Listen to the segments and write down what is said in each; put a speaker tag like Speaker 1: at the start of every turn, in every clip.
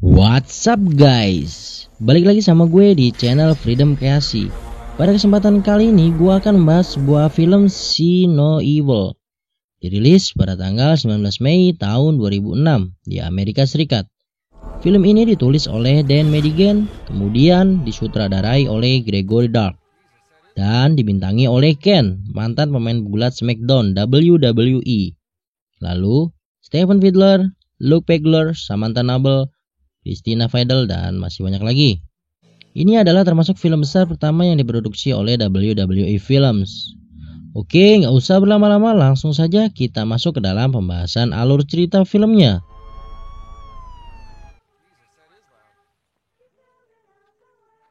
Speaker 1: What's up guys, balik lagi sama gue di channel Freedom Kreasi. Pada kesempatan kali ini gue akan membahas sebuah film See No Evil, dirilis pada tanggal 19 Mei tahun 2006 di Amerika Serikat. Film ini ditulis oleh Dan Madigan, kemudian disutradarai oleh Gregory Dark, dan dibintangi oleh Ken, mantan pemain gulat SmackDown WWE. Lalu Stephen Fiedler, Luke Pegler, Samantha Noble, Christina Fidel, dan masih banyak lagi. Ini adalah termasuk film besar pertama yang diproduksi oleh WWE Films. Oke, nggak usah berlama-lama, langsung saja kita masuk ke dalam pembahasan alur cerita filmnya.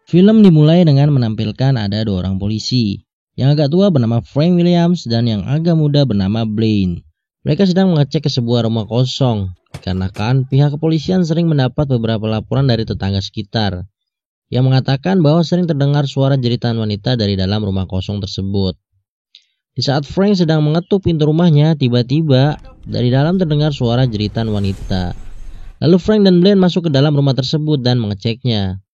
Speaker 1: Film dimulai dengan menampilkan ada dua orang polisi. Yang agak tua bernama Frank Williams dan yang agak muda bernama Blaine. Mereka sedang mengecek ke sebuah rumah kosong, dikarenakan pihak kepolisian sering mendapat beberapa laporan dari tetangga sekitar yang mengatakan bahwa sering terdengar suara jeritan wanita dari dalam rumah kosong tersebut. Di saat Frank sedang mengetuk pintu rumahnya, tiba-tiba dari dalam terdengar suara jeritan wanita. Lalu Frank dan Blaine masuk ke dalam rumah tersebut dan mengeceknya.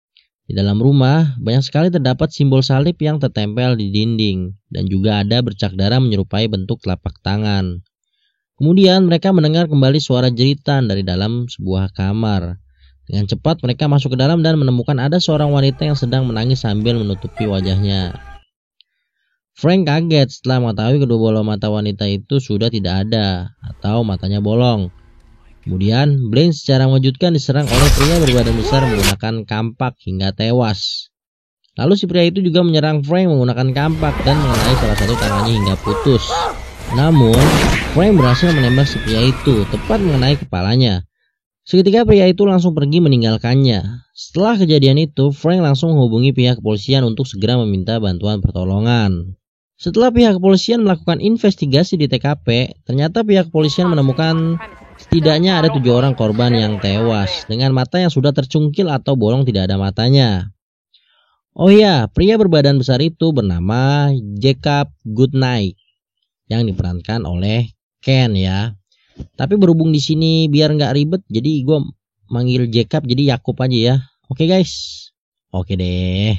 Speaker 1: Di dalam rumah banyak sekali terdapat simbol salib yang tertempel di dinding, dan juga ada bercak darah menyerupai bentuk telapak tangan. Kemudian mereka mendengar kembali suara jeritan dari dalam sebuah kamar. Dengan cepat mereka masuk ke dalam dan menemukan ada seorang wanita yang sedang menangis sambil menutupi wajahnya. Frank kaget setelah mengetahui kedua bola mata wanita itu sudah tidak ada atau matanya bolong. Kemudian Blaine secara mengejutkan diserang oleh pria berbadan besar menggunakan kampak hingga tewas. Lalu si pria itu juga menyerang Frank menggunakan kampak dan mengenai salah satu tangannya hingga putus. Namun, Frank berhasil menembak si pria itu, tepat mengenai kepalanya. Seketika pria itu langsung pergi meninggalkannya. Setelah kejadian itu, Frank langsung menghubungi pihak kepolisian untuk segera meminta bantuan pertolongan. Setelah pihak kepolisian melakukan investigasi di TKP, ternyata pihak kepolisian menemukan setidaknya ada 7 orang korban yang tewas, dengan mata yang sudah tercungkil atau bolong tidak ada matanya. Oh ya, pria berbadan besar itu bernama Jacob Goodnight, yang diperankan oleh Ken ya. Tapi berhubung di sini biar nggak ribet, jadi gue manggil Jacob jadi Yakub aja ya. Oke guys. Oke deh.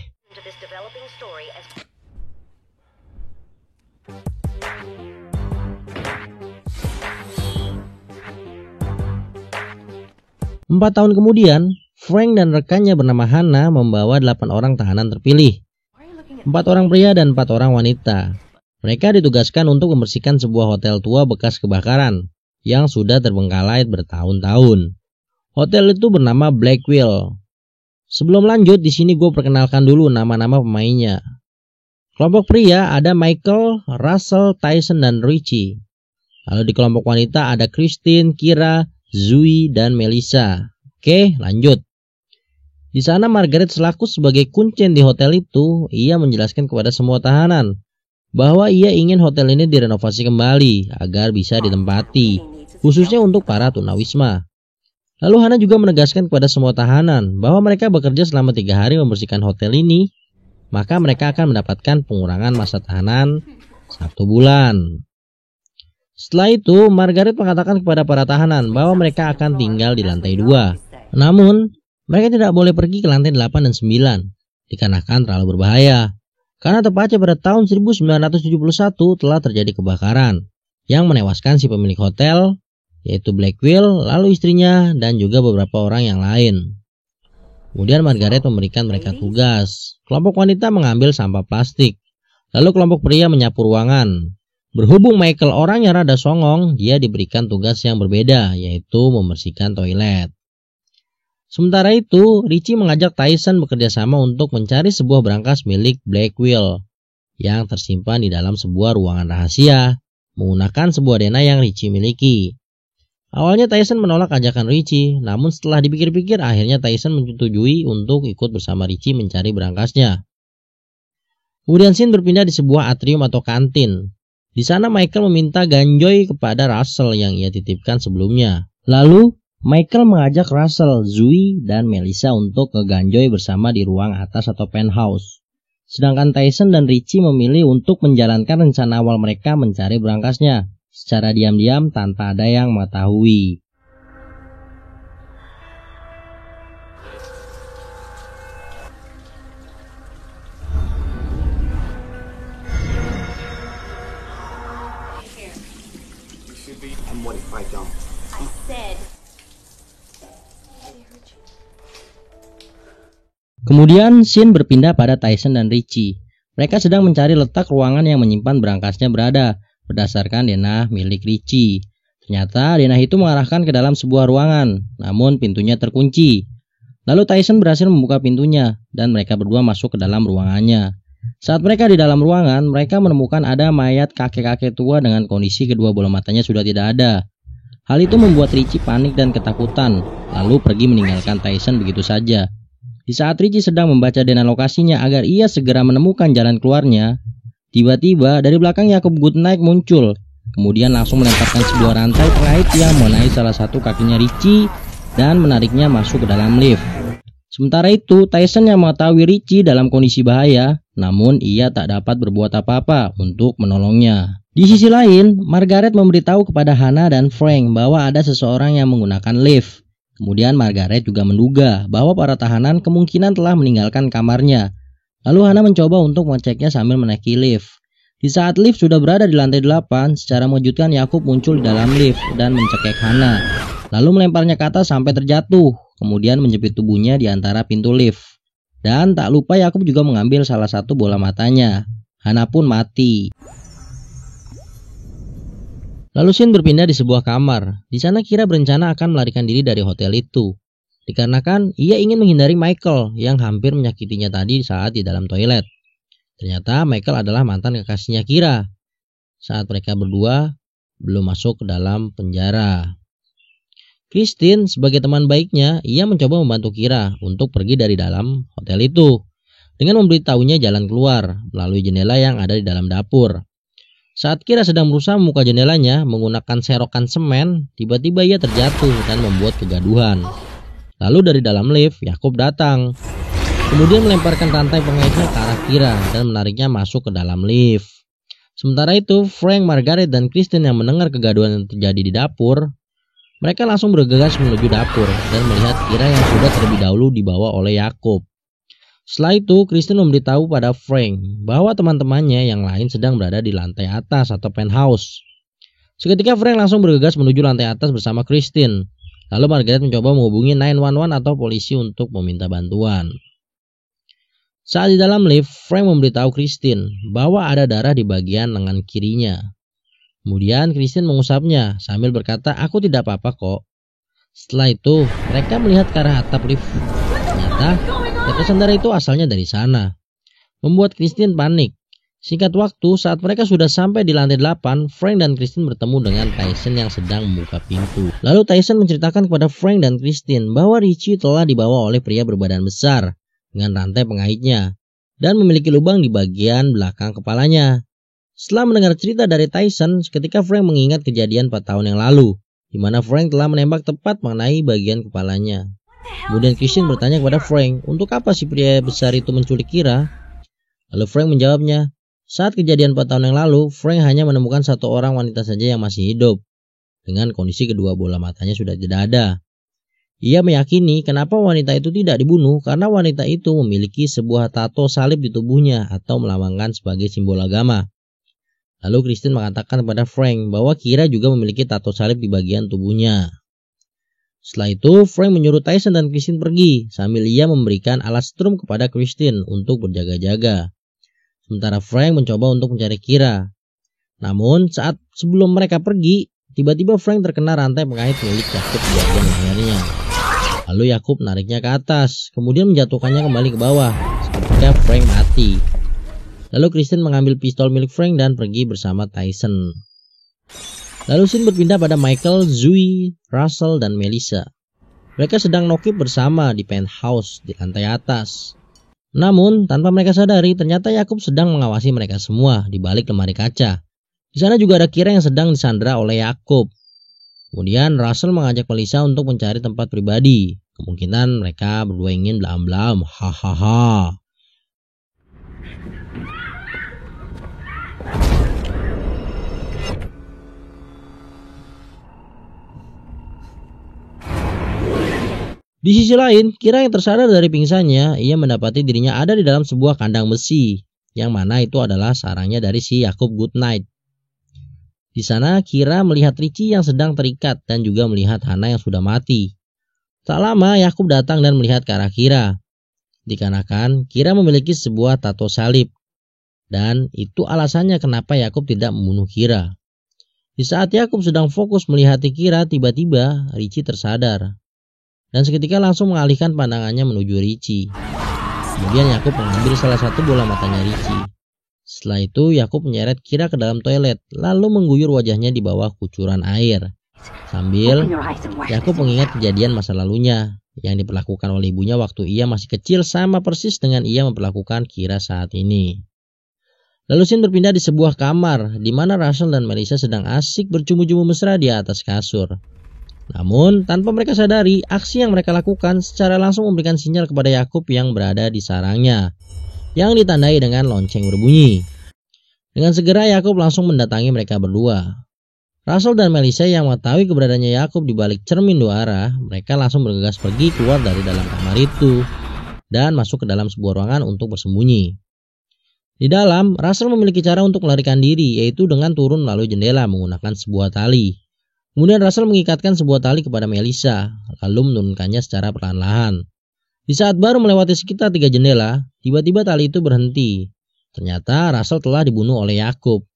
Speaker 1: Empat tahun kemudian, Frank dan rekannya bernama Hannah membawa 8 orang tahanan terpilih. 4 orang pria dan 4 orang wanita. Mereka ditugaskan untuk membersihkan sebuah hotel tua bekas kebakaran yang sudah terbengkalai bertahun-tahun. Hotel itu bernama Blackwell. Sebelum lanjut, di sini gue perkenalkan dulu nama-nama pemainnya. Kelompok pria ada Michael, Russell, Tyson, dan Richie. Lalu di kelompok wanita ada Christine, Kira, Zoe, dan Melissa. Oke, lanjut. Di sana Margaret selaku sebagai kuncen di hotel itu, ia menjelaskan kepada semua tahanan bahwa ia ingin hotel ini direnovasi kembali agar bisa ditempati, khususnya untuk para tunawisma. Lalu Hannah juga menegaskan kepada semua tahanan bahwa mereka bekerja selama 3 hari membersihkan hotel ini, maka mereka akan mendapatkan pengurangan masa tahanan 1 bulan. Setelah itu, Margaret mengatakan kepada para tahanan bahwa mereka akan tinggal di lantai 2. Namun, mereka tidak boleh pergi ke lantai 8 dan 9, dikarenakan terlalu berbahaya. Karena tepatnya pada tahun 1971 telah terjadi kebakaran yang menewaskan si pemilik hotel, yaitu Blackwell, lalu istrinya, dan juga beberapa orang yang lain. Kemudian Margaret memberikan mereka tugas. Kelompok wanita mengambil sampah plastik, lalu kelompok pria menyapu ruangan. Berhubung Michael orangnya rada songong, dia diberikan tugas yang berbeda, yaitu membersihkan toilet. Sementara itu, Richie mengajak Tyson bekerja sama untuk mencari sebuah brankas milik Blackwell yang tersimpan di dalam sebuah ruangan rahasia menggunakan sebuah DNA yang Richie miliki. Awalnya Tyson menolak ajakan Richie, namun setelah dipikir-pikir akhirnya Tyson menyetujui untuk ikut bersama Richie mencari brankasnya. Kemudian scene berpindah di sebuah atrium atau kantin. Di sana Michael meminta ganjoy kepada Russell yang ia titipkan sebelumnya. Lalu Michael mengajak Russell, Zoe, dan Melissa untuk ngeganjoy bersama di ruang atas atau penthouse. Sedangkan Tyson dan Richie memilih untuk menjalankan rencana awal mereka mencari berangkasnya secara diam-diam tanpa ada yang mengetahui. Kemudian scene berpindah pada Tyson dan Richie. Mereka sedang mencari letak ruangan yang menyimpan berangkasnya berada berdasarkan denah milik Richie. Ternyata denah itu mengarahkan ke dalam sebuah ruangan, namun pintunya terkunci. Lalu Tyson berhasil membuka pintunya dan mereka berdua masuk ke dalam ruangannya. Saat mereka di dalam ruangan, mereka menemukan ada mayat kakek-kakek tua dengan kondisi kedua bola matanya sudah tidak ada. Hal itu membuat Richie panik dan ketakutan, lalu pergi meninggalkan Tyson begitu saja. Di saat Richie sedang membaca denah lokasinya agar ia segera menemukan jalan keluarnya, tiba-tiba dari belakang Jacob Goodnight muncul, kemudian langsung melemparkan sebuah rantai pengait yang mengenai salah satu kakinya Richie dan menariknya masuk ke dalam lift. Sementara itu, Tyson yang mengetahui Richie dalam kondisi bahaya, namun ia tak dapat berbuat apa-apa untuk menolongnya. Di sisi lain, Margaret memberitahu kepada Hannah dan Frank bahwa ada seseorang yang menggunakan lift. Kemudian Margaret juga menduga bahwa para tahanan kemungkinan telah meninggalkan kamarnya. Lalu Hannah mencoba untuk mengeceknya sambil menaiki lift. Di saat lift sudah berada di lantai 8, secara mengejutkan Jacob muncul di dalam lift dan mencekik Hannah. Lalu melemparnya ke atas sampai terjatuh, kemudian menjepit tubuhnya di antara pintu lift. Dan tak lupa Jacob juga mengambil salah satu bola matanya. Hannah pun mati. Lalu scene berpindah di sebuah kamar. Di sana Kira berencana akan melarikan diri dari hotel itu. Dikarenakan ia ingin menghindari Michael yang hampir menyakitinya tadi saat di dalam toilet. Ternyata Michael adalah mantan kekasihnya Kira saat mereka berdua belum masuk ke dalam penjara. Christine sebagai teman baiknya, ia mencoba membantu Kira untuk pergi dari dalam hotel itu dengan memberitahunya jalan keluar melalui jendela yang ada di dalam dapur. Saat Kira sedang berusaha membuka jendelanya menggunakan serokan semen, tiba-tiba ia terjatuh dan membuat kegaduhan. Lalu dari dalam lift, Jacob datang. Kemudian melemparkan rantai pengaitnya ke arah Kira dan menariknya masuk ke dalam lift. Sementara itu, Frank, Margaret, dan Kristen yang mendengar kegaduhan yang terjadi di dapur, mereka langsung bergegas menuju dapur dan melihat Kira yang sudah terlebih dahulu dibawa oleh Jacob. Setelah itu, Kristen memberitahu pada Frank bahwa teman-temannya yang lain sedang berada di lantai atas atau penthouse. Seketika Frank langsung bergegas menuju lantai atas bersama Kristen. Lalu Margaret mencoba menghubungi 911 atau polisi untuk meminta bantuan. Saat di dalam lift, Frank memberitahu Kristen bahwa ada darah di bagian lengan kirinya. Kemudian Kristen mengusapnya sambil berkata, "Aku tidak apa-apa kok." Setelah itu, mereka melihat ke arah atap lift. Ternyata tetesan darah itu asalnya dari sana, membuat Kristen panik. Singkat waktu, saat mereka sudah sampai di lantai 8, Frank dan Kristen bertemu dengan Tyson yang sedang membuka pintu. Lalu Tyson menceritakan kepada Frank dan Kristen bahwa Richie telah dibawa oleh pria berbadan besar dengan rantai pengaitnya dan memiliki lubang di bagian belakang kepalanya. Setelah mendengar cerita dari Tyson, ketika Frank mengingat kejadian 4 tahun yang lalu, di mana Frank telah menembak tepat mengenai bagian kepalanya. Kemudian Kristen bertanya kepada Frank, untuk apa si pria besar itu menculik Kira? Lalu Frank menjawabnya, saat kejadian 4 tahun yang lalu, Frank hanya menemukan satu orang wanita saja yang masih hidup, dengan kondisi kedua bola matanya sudah tidak ada. Ia meyakini kenapa wanita itu tidak dibunuh karena wanita itu memiliki sebuah tato salib di tubuhnya atau melambangkan sebagai simbol agama. Lalu Kristen mengatakan kepada Frank bahwa Kira juga memiliki tato salib di bagian tubuhnya. Setelah itu, Frank menyuruh Tyson dan Kristen pergi sambil ia memberikan alat strum kepada Kristen untuk berjaga-jaga. Sementara Frank mencoba untuk mencari Kira. Namun, saat sebelum mereka pergi, tiba-tiba Frank terkena rantai pengait milik Jacob di bagian lehernya. Lalu Jacob menariknya ke atas, kemudian menjatuhkannya kembali ke bawah, ketika Frank mati. Lalu Kristen mengambil pistol milik Frank dan pergi bersama Tyson. Lalu scene berpindah pada Michael, Zoe, Russell, dan Melissa. Mereka sedang nokip bersama di penthouse di lantai atas. Namun, tanpa mereka sadari, ternyata Jacob sedang mengawasi mereka semua di balik lemari kaca. Di sana juga ada Kira yang sedang disandera oleh Jacob. Kemudian Russell mengajak Melissa untuk mencari tempat pribadi. Kemungkinan mereka berdua ingin belam-belam, hahaha. Di sisi lain, Kira yang tersadar dari pingsannya, ia mendapati dirinya ada di dalam sebuah kandang besi, yang mana itu adalah sarangnya dari si Yakub Goodnight. Di sana, Kira melihat Richie yang sedang terikat dan juga melihat Hana yang sudah mati. Tak lama, Yakub datang dan melihat ke arah Kira. Dikarenakan Kira memiliki sebuah tato salib, dan itu alasannya kenapa Yakub tidak membunuh Kira. Di saat Yakub sedang fokus melihat Kira, tiba-tiba Richie tersadar. Dan seketika langsung mengalihkan pandangannya menuju Richie. Kemudian Yakub mengambil salah satu bola matanya Richie. Setelah itu Yakub menyeret Kira ke dalam toilet, lalu mengguyur wajahnya di bawah kucuran air. Sambil Yakub mengingat kejadian masa lalunya yang diperlakukan oleh ibunya waktu ia masih kecil, sama persis dengan ia memperlakukan Kira saat ini. Lalu scene berpindah di sebuah kamar di mana Russell dan Melissa sedang asik bercumbu-cumbu mesra di atas kasur. Namun, tanpa mereka sadari, aksi yang mereka lakukan secara langsung memberikan sinyal kepada Yakub yang berada di sarangnya, yang ditandai dengan lonceng berbunyi. Dengan segera Yakub langsung mendatangi mereka berdua. Russell dan Melissa yang mengetahui keberadaannya Yakub di balik cermin dua arah, mereka langsung bergegas pergi keluar dari dalam kamar itu dan masuk ke dalam sebuah ruangan untuk bersembunyi. Di dalam, Russell memiliki cara untuk melarikan diri, yaitu dengan turun melalui jendela menggunakan sebuah tali. Kemudian Russell mengikatkan sebuah tali kepada Melissa, lalu menurunkannya secara perlahan-lahan. Di saat baru melewati sekitar 3 jendela, tiba-tiba tali itu berhenti. Ternyata Russell telah dibunuh oleh Yakub,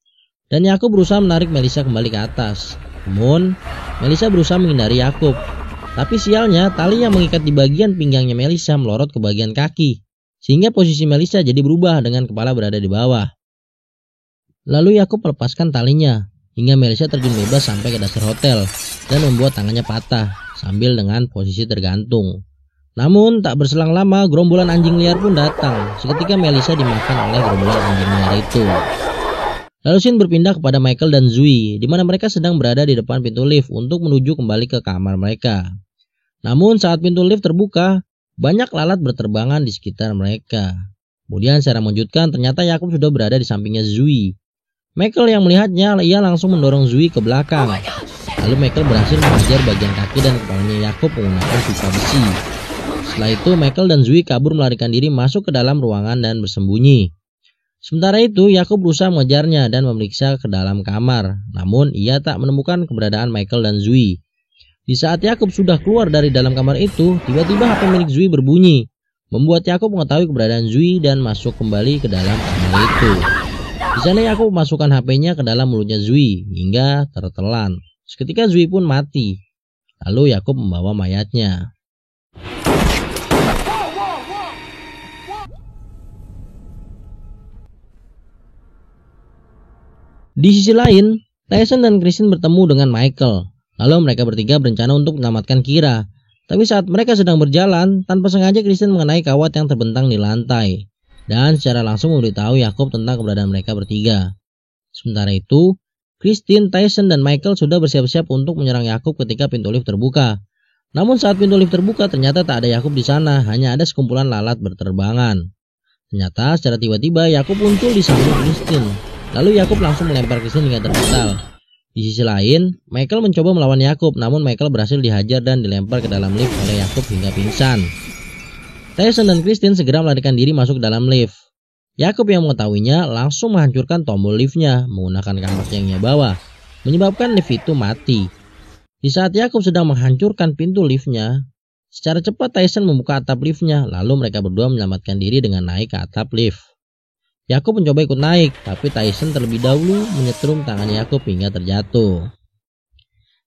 Speaker 1: dan Yakub berusaha menarik Melissa kembali ke atas. Namun, Melissa berusaha menghindari Yakub. Tapi sialnya, tali yang mengikat di bagian pinggangnya Melissa melorot ke bagian kaki, sehingga posisi Melissa jadi berubah dengan kepala berada di bawah. Lalu Yakub melepaskan talinya, hingga Melissa terjun bebas sampai ke dasar hotel dan membuat tangannya patah sambil dengan posisi tergantung. Namun tak berselang lama gerombolan anjing liar pun datang. Seketika Melissa dimakan oleh gerombolan anjing liar itu. Lalu scene berpindah kepada Michael dan Zoe, di mana mereka sedang berada di depan pintu lift untuk menuju kembali ke kamar mereka. Namun saat pintu lift terbuka, banyak lalat berterbangan di sekitar mereka. Kemudian secara mengejutkan ternyata Yakub sudah berada di sampingnya Zoe. Michael yang melihatnya, ia langsung mendorong Zoe ke belakang. Lalu Michael berhasil mengejar bagian kaki dan kepalanya Yakub menggunakan pipa besi. Setelah itu Michael dan Zoe kabur melarikan diri masuk ke dalam ruangan dan bersembunyi. Sementara itu Yakub berusaha mengejarnya dan memeriksa ke dalam kamar. Namun ia tak menemukan keberadaan Michael dan Zoe. Di saat Yakub sudah keluar dari dalam kamar itu, tiba-tiba HP milik Zoe berbunyi, membuat Yakub mengetahui keberadaan Zoe dan masuk kembali ke dalam kamar itu. Di sana Yakub memasukkan HP-nya ke dalam mulutnya Zoe hingga tertelan. Seketika Zoe pun mati. Lalu Yakub membawa mayatnya. Di sisi lain, Tyson dan Kristen bertemu dengan Michael. Lalu mereka bertiga berencana untuk menyelamatkan Kira. Tapi saat mereka sedang berjalan, tanpa sengaja Kristen mengenai kawat yang terbentang di lantai, dan secara langsung memberitahu Yakub tentang keberadaan mereka bertiga. Sementara itu, Kristen, Tyson, dan Michael sudah bersiap-siap untuk menyerang Yakub ketika pintu lift terbuka. Namun saat pintu lift terbuka ternyata tak ada Yakub di sana, hanya ada sekumpulan lalat berterbangan. Ternyata secara tiba-tiba Yakub muncul di samping Kristen. Lalu Yakub langsung melempar Kristen hingga terpental. Di sisi lain, Michael mencoba melawan Yakub, namun Michael berhasil dihajar dan dilempar ke dalam lift oleh Yakub hingga pingsan. Tyson dan Kristen segera melarikan diri masuk ke dalam lift. Yakub yang mengetahuinya langsung menghancurkan tombol liftnya menggunakan kampas yang ia bawa, menyebabkan lift itu mati. Di saat Yakub sedang menghancurkan pintu liftnya, secara cepat Tyson membuka atap liftnya, lalu mereka berdua menyelamatkan diri dengan naik ke atap lift. Yakub mencoba ikut naik, tapi Tyson terlebih dahulu menyetrum tangannya Yakub hingga terjatuh.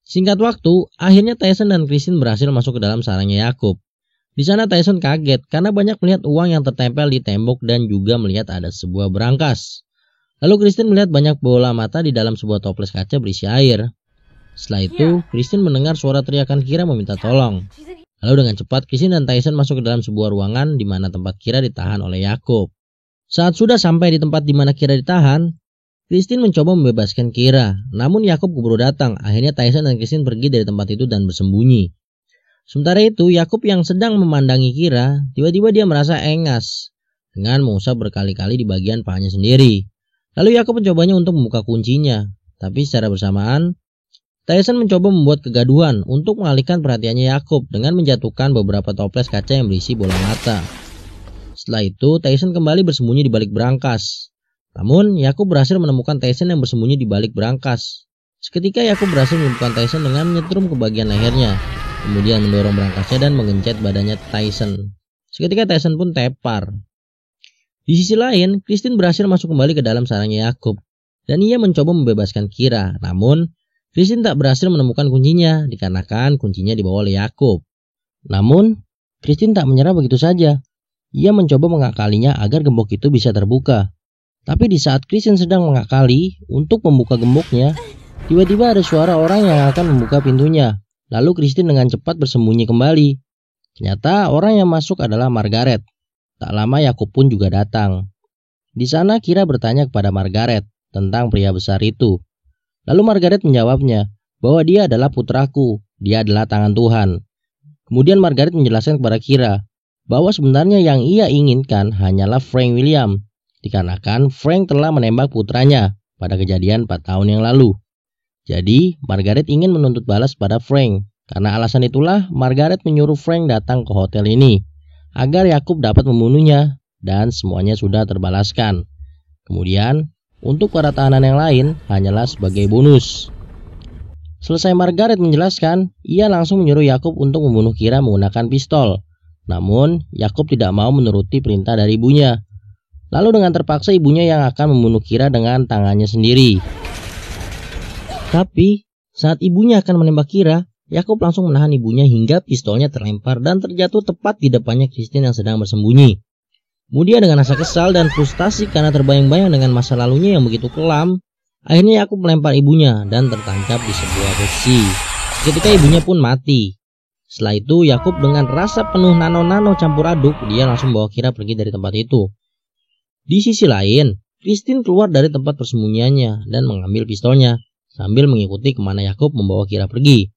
Speaker 1: Singkat waktu, akhirnya Tyson dan Kristen berhasil masuk ke dalam sarangnya Yakub. Di sana Tyson kaget karena banyak melihat uang yang tertempel di tembok dan juga melihat ada sebuah berangkas. Lalu Kristen melihat banyak bola mata di dalam sebuah toples kaca berisi air. Setelah itu, Kristen mendengar suara teriakan Kira meminta tolong. Lalu dengan cepat Kristen dan Tyson masuk ke dalam sebuah ruangan di mana tempat Kira ditahan oleh Yakub. Saat sudah sampai di tempat di mana Kira ditahan, Kristen mencoba membebaskan Kira. Namun Yakub keburu datang. Akhirnya Tyson dan Kristen pergi dari tempat itu dan bersembunyi. Sementara itu, Yakub yang sedang memandangi Kira, tiba-tiba dia merasa engas dengan mengusap berkali-kali di bagian pahanya sendiri. Lalu Yakub mencobanya untuk membuka kuncinya, tapi secara bersamaan, Tyson mencoba membuat kegaduhan untuk mengalihkan perhatiannya Yakub dengan menjatuhkan beberapa toples kaca yang berisi bola mata. Setelah itu, Tyson kembali bersembunyi di balik brankas. Namun, Yakub berhasil menemukan Tyson yang bersembunyi di balik brankas. Seketika Yakub berhasil menemukan Tyson dengan menyetrum ke bagian lehernya, kemudian mendorong brankasnya dan mengencet badannya Tyson. Seketika Tyson pun tepar. Di sisi lain, Christine berhasil masuk kembali ke dalam sarangnya Yakub, dan ia mencoba membebaskan Kira. Namun, Christine tak berhasil menemukan kuncinya, dikarenakan kuncinya dibawa oleh Yakub. Namun, Christine tak menyerah begitu saja. Ia mencoba mengakalinya agar gembok itu bisa terbuka. Tapi di saat Christine sedang mengakali untuk membuka gemboknya, tiba-tiba ada suara orang yang akan membuka pintunya. Lalu Christine dengan cepat bersembunyi kembali. Ternyata orang yang masuk adalah Margaret. Tak lama Yakub pun juga datang. Di sana Kira bertanya kepada Margaret tentang pria besar itu. Lalu Margaret menjawabnya bahwa dia adalah putraku, dia adalah tangan Tuhan. Kemudian Margaret menjelaskan kepada Kira bahwa sebenarnya yang ia inginkan hanyalah Frank William, dikarenakan Frank telah menembak putranya pada kejadian 4 tahun yang lalu. Jadi Margaret ingin menuntut balas pada Frank. Karena alasan itulah Margaret menyuruh Frank datang ke hotel ini agar Yakub dapat membunuhnya, dan semuanya sudah terbalaskan. Kemudian untuk para tahanan yang lain hanyalah sebagai bonus. Selesai Margaret menjelaskan, ia langsung menyuruh Yakub untuk membunuh Kira menggunakan pistol. Namun, Yakub tidak mau menuruti perintah dari ibunya. Lalu dengan terpaksa ibunya yang akan membunuh Kira dengan tangannya sendiri. Tapi, saat ibunya akan menembak Kira, Yakub langsung menahan ibunya hingga pistolnya terlempar dan terjatuh tepat di depannya Christine yang sedang bersembunyi. Kemudian dengan rasa kesal dan frustasi karena terbayang-bayang dengan masa lalunya yang begitu kelam, akhirnya Yakub melempar ibunya dan tertancap di sebuah besi. Ketika ibunya pun mati. Setelah itu Yakub dengan rasa penuh nano-nano campur aduk, dia langsung bawa Kira pergi dari tempat itu. Di sisi lain, Christine keluar dari tempat persembunyiannya dan mengambil pistolnya sambil mengikuti kemana Yakub membawa Kira pergi.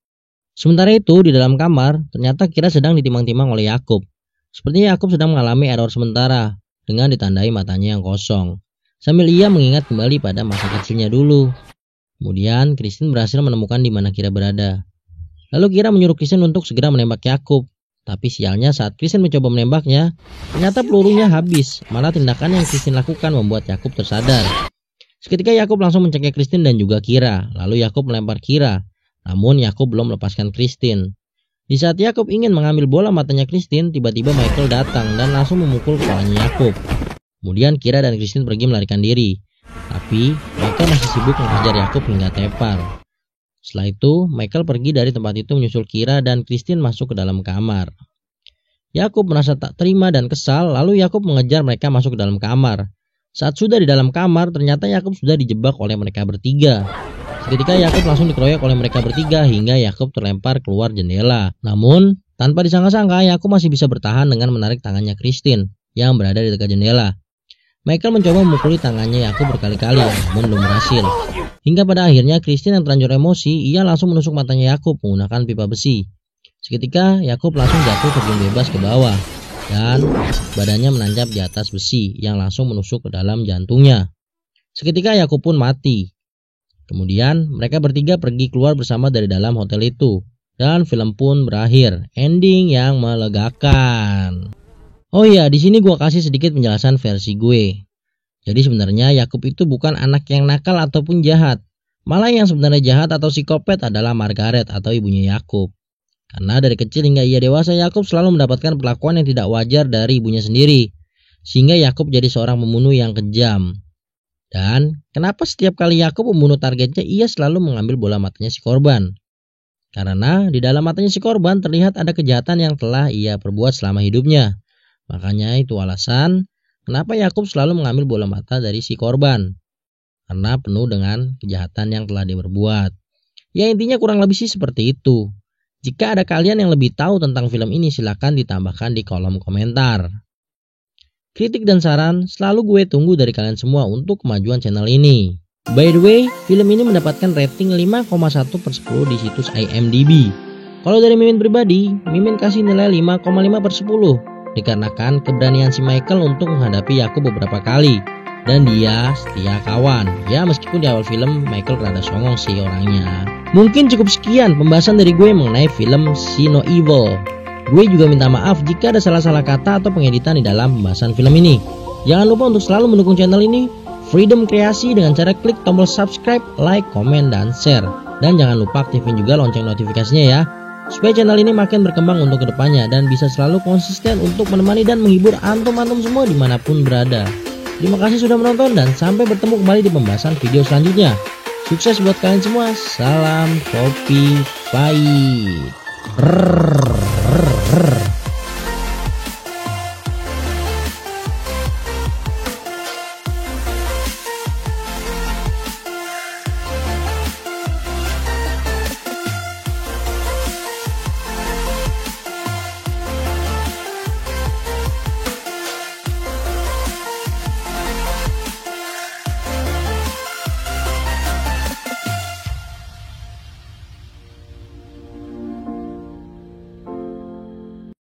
Speaker 1: Sementara itu di dalam kamar, ternyata Kira sedang ditimang-timang oleh Yakub. Sepertinya Yakub sedang mengalami error sementara dengan ditandai matanya yang kosong, sambil ia mengingat kembali pada masa kecilnya dulu. Kemudian Christine berhasil menemukan di mana Kira berada. Lalu Kira menyuruh Christine untuk segera menembak Yakub. Tapi sialnya saat Christine mencoba menembaknya, ternyata pelurunya habis. Malah tindakan yang Christine lakukan membuat Yakub tersadar. Seketika Yakub langsung mencekik Christine dan juga Kira. Lalu Yakub melempar Kira. Namun Yakub belum melepaskan Christine. Di saat Yakub ingin mengambil bola matanya Christine, tiba-tiba Michael datang dan langsung memukul kepalanya Yakub. Kemudian Kira dan Christine pergi melarikan diri. Tapi Michael masih sibuk mengejar Yakub hingga tepar. Setelah itu, Michael pergi dari tempat itu menyusul Kira dan Christine masuk ke dalam kamar. Yakub merasa tak terima dan kesal, lalu Yakub mengejar mereka masuk ke dalam kamar. Saat sudah di dalam kamar, ternyata Yakub sudah dijebak oleh mereka bertiga. Seketika Yakub langsung dikeroyok oleh mereka bertiga hingga Yakub terlempar keluar jendela. Namun, tanpa disangka-sangka, Yakub masih bisa bertahan dengan menarik tangannya Christine yang berada di dekat jendela. Michael mencoba memukuli tangannya Yakub berkali-kali, namun belum berhasil. Hingga pada akhirnya Christine yang terlanjur emosi, ia langsung menusuk matanya Yakub menggunakan pipa besi. Seketika Yakub langsung jatuh terjun bebas ke bawah dan badannya menancap di atas besi yang langsung menusuk ke dalam jantungnya. Seketika Yakub pun mati. Kemudian mereka bertiga pergi keluar bersama dari dalam hotel itu dan film pun berakhir. Ending yang melegakan. Oh iya, di sini gue kasih sedikit penjelasan versi gue. Jadi sebenarnya Yakub itu bukan anak yang nakal ataupun jahat. Malah yang sebenarnya jahat atau psikopat adalah Margaret atau ibunya Yakub. Karena dari kecil hingga ia dewasa, Yakub selalu mendapatkan perlakuan yang tidak wajar dari ibunya sendiri. Sehingga Yakub jadi seorang pembunuh yang kejam. Dan kenapa setiap kali Yakub membunuh targetnya, ia selalu mengambil bola matanya si korban? Karena di dalam matanya si korban terlihat ada kejahatan yang telah ia perbuat selama hidupnya. Makanya itu alasan kenapa Yakub selalu mengambil bola mata dari si korban. Karena penuh dengan kejahatan yang telah dia perbuat. Ya intinya kurang lebih sih seperti itu. Jika ada kalian yang lebih tahu tentang film ini, silahkan ditambahkan di kolom komentar. Kritik dan saran selalu gue tunggu dari kalian semua untuk kemajuan channel ini. By the way, film ini mendapatkan rating 5,1/10 di situs IMDb. Kalau dari Mimin pribadi, Mimin kasih nilai 5,5/10 dikarenakan keberanian si Michael untuk menghadapi Yakub beberapa kali. dan dia setia kawan. Ya meskipun di awal film Michael rada songong sih orangnya. Mungkin cukup sekian pembahasan dari gue mengenai film See No Evil. Gue juga minta maaf jika ada salah-salah kata atau pengeditan di dalam pembahasan film ini. Jangan lupa untuk selalu mendukung channel ini, Freedom Kreasi, dengan cara klik tombol subscribe, like, komen, dan share. Dan jangan lupa aktifin juga lonceng notifikasinya ya, supaya channel ini makin berkembang untuk kedepannya dan bisa selalu konsisten untuk menemani dan menghibur antum-antum semua dimanapun berada. Terima kasih sudah menonton dan sampai bertemu kembali di pembahasan video selanjutnya. Sukses buat kalian semua. Salam kopi pahit.